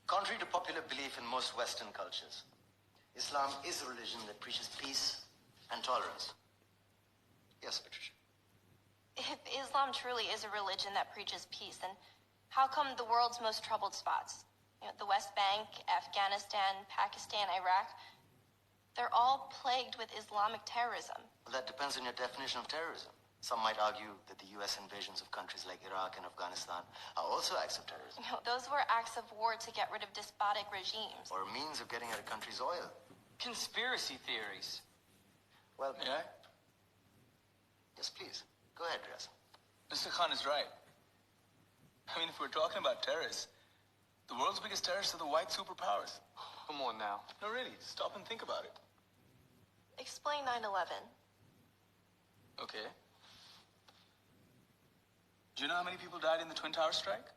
Contrary to popular belief in most Western cultures, Islam is a religion that preaches peace and tolerance. Yes, Patricia. If Islam truly is a religion that preaches peace, then how come the world's most troubled spots, the West Bank, Afghanistan, Pakistan, Iraq, they're all plagued with Islamic terrorism? Well, that depends on your definition of terrorism. Some might argue that the U.S. invasions of countries like Iraq and Afghanistan are also acts of terrorism. Those were acts of war to get rid of despotic regimes. Or a means of getting at a country's oil. Conspiracy theories. Well, May I? Yes, please. Go ahead, Dress. Mr. Khan is right. I mean, if we're talking about terrorists, the world's biggest terrorists are the white superpowers. Come on now. No, really, stop and think about it. Explain 9/11. Okay. Do you know how many people died in the Twin Towers strike?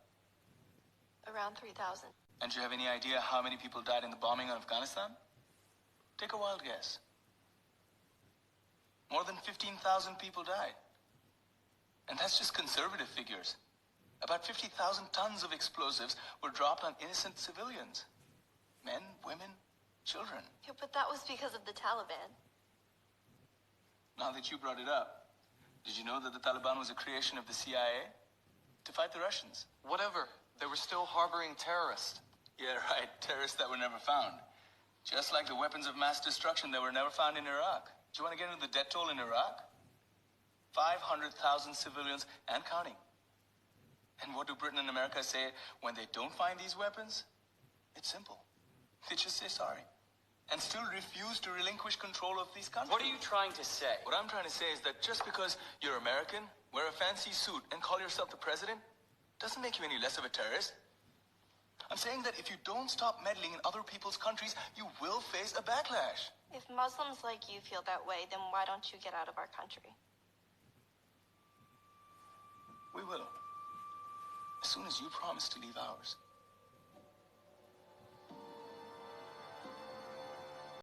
Around 3,000. And do you have any idea how many people died in the bombing of Afghanistan? Take a wild guess. More than 15,000 people died. And that's just conservative figures. About 50,000 tons of explosives were dropped on innocent civilians. Men, women, children. Yeah, but that was because of the Taliban. Now that you brought it up, did you know that the Taliban was a creation of the CIA? To fight the Russians. Whatever. They were still harboring terrorists. Yeah, right. Terrorists that were never found. Just like the weapons of mass destruction that were never found in Iraq. Do you want to get into the death toll in Iraq? 500,000 civilians and counting. And what do Britain and America say when they don't find these weapons? It's simple. They just say sorry. And still refuse to relinquish control of these countries. What are you trying to say? What I'm trying to say is that just because you're American, wear a fancy suit, and call yourself the president, doesn't make you any less of a terrorist. I'm saying that if you don't stop meddling in other people's countries, you will face a backlash. If Muslims like you feel that way, then why don't you get out of our country? We will. As soon as you promise to leave ours.